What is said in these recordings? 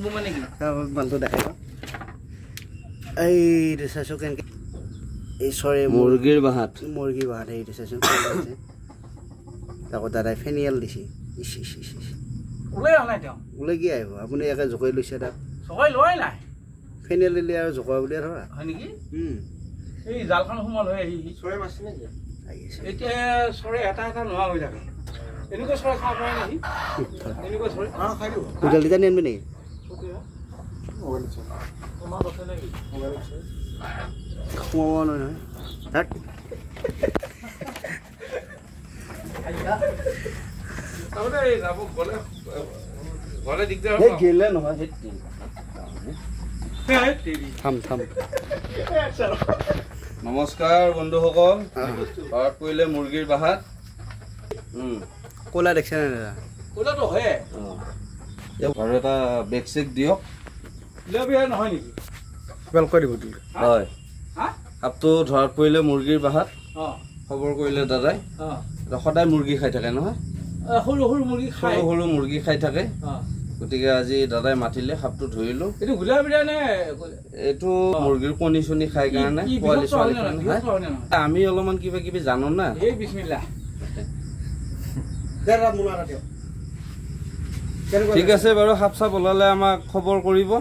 মানে কি বান্ধটো দেখাই এই চাইছো কেনেকৈ এই চৰে মুৰ্গীৰ বাহাত এই চাইছো তাকো দাদাই ফেনিয়েল দিছে ওলাই অহা নাই তেওঁ ওলাই কি আহিব আপুনি একে জোকাই লৈছে তাক চকাই লোৱাই নাই ফেনিয়েল দিলে আৰু জোকা বুলিয়ে ধৰা হয় নেকি এই জালখন সোমাল হৈ আহি চৰে মাছে নেকি এতিয়া চৰে এটা নোহোৱা হৈ থাকে এনেকুৱা চৰে খাব পাৰে নেকি এনেকুৱা চৰে খাই দিব দুডাল দুটা নিয়ে নেকি সোমাব নহয় তাত গেলে নহয় নমস্কাৰ বন্ধুসকল ঘৰত কৰিলে মুৰ্গীৰ বাহাত ক'লা দেখিছে নে দাদা ক'লাটো হয়ে আৰু এটা বেগ চেক দিয়ক নহয় নেকি কৈ দিব হয় সাপটো ধৰাত পৰিলে মুৰ্গীৰ বাহাত খবৰ কৰিলে দাদাই সদায় মুৰ্গী খাই থাকে নহয় সৰু সৰু মুৰ্গী সৰু মুৰ্গী খাই থাকে গতিকে আজি দাদাই মাতিলে সাপটো ধৰিলো এইটো গোলা বিৰা নে এইটো মুৰ্গীৰ কণী চণী খাই কাৰণে পোৱালি ছোৱালী আমি অলপমান কিবা কিবি জানো না এই বিসমিল্লাহ ঠিক আছে বাৰু সাপ চাপ ওলালে আমাক খবৰ কৰিব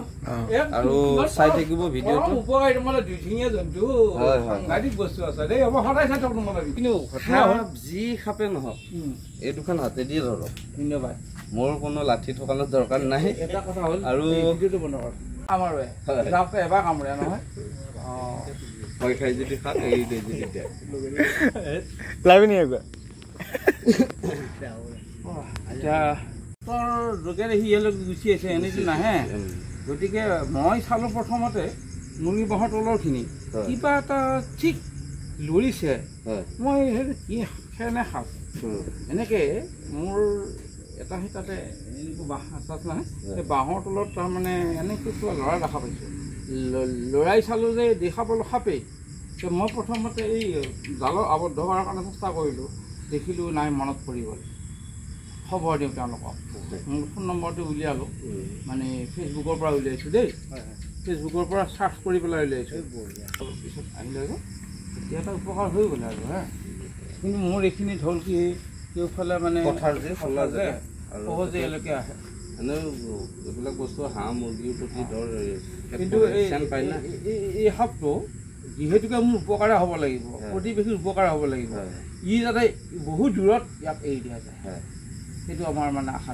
আৰু চাই থাকিব ভিডিঅ'টো উপকাৰী মানে দুইঠিঙীয়া জন্তু সাংঘাতিক বস্তু আছে দেই হ'ব সদায় চাই থাকক নহ'লে কিন্তু যি সাপে নহওক এই দুখন হাতেদি ধৰক ধন্যবাদ মোৰ কোনো লাঠি থকানো দৰকাৰ নাই এটা কথা হ'ল আৰু ভিডিঅ'টো বন্ধ কৰ আমাৰ যাওঁতে এবাৰ কামুৰে নহয় ভয় খাই যদি খাক এৰি দে যদি লাভি নি একবাৰ এতিয়া যোগেৰে সি ইয়ালৈ গুচি আছে এনেটো নাহে গতিকে মই চালোঁ প্ৰথমতে মুৰ্গী বাঁহৰ তলৰখিনি কিবা এটা ঠিক লৰিছে মই কি খেনে সাপ এনেকৈ মোৰ এটা সেই তাতে এনেকুৱা বাঁহ আছে নহয় সেই বাঁহৰ তলত তাৰমানে এনেকৈ কিবা ল'ৰা দেখা পাইছোঁ লৰাই চালোঁ যে দেখা পালোঁ সাপেই মই প্ৰথমতে এই জালত আবদ্ধ কৰাৰ কাৰণে চেষ্টা কৰিলোঁ দেখিলোঁ নাই মনত পৰি গ'ল খবৰ দিওঁ তেওঁলোকক মোৰ ফোন নম্বৰটো উলিয়ালোঁ মানে ফেচবুকৰ পৰা উলিয়াইছোঁ দেই ফেচবুকৰ পৰা চাৰ্চ কৰি পেলাই উলিয়াইছোঁ পিছত আহিলে যে এতিয়া এটা উপকাৰ হৈ গ'লে আৰু হা কিন্তু মোৰ এইখিনিত হ'ল কি কেউফালে মানে পথাৰ যে খোলা যায় সহজে এলৈকে আহে এনেও এইবিলাক বস্তু হাঁহ মুৰ্গীৰ প্ৰতি ধৰ কিন্তু এই সাপটো যিহেতুকে মোৰ উপকাৰে হ'ব লাগিব প্ৰতিবেশীৰ উপকাৰ হ'ব লাগিব ই যাতে বহুত দূৰত ইয়াক এৰি দিয়া যায় সেইটো আমাৰ মানে আশা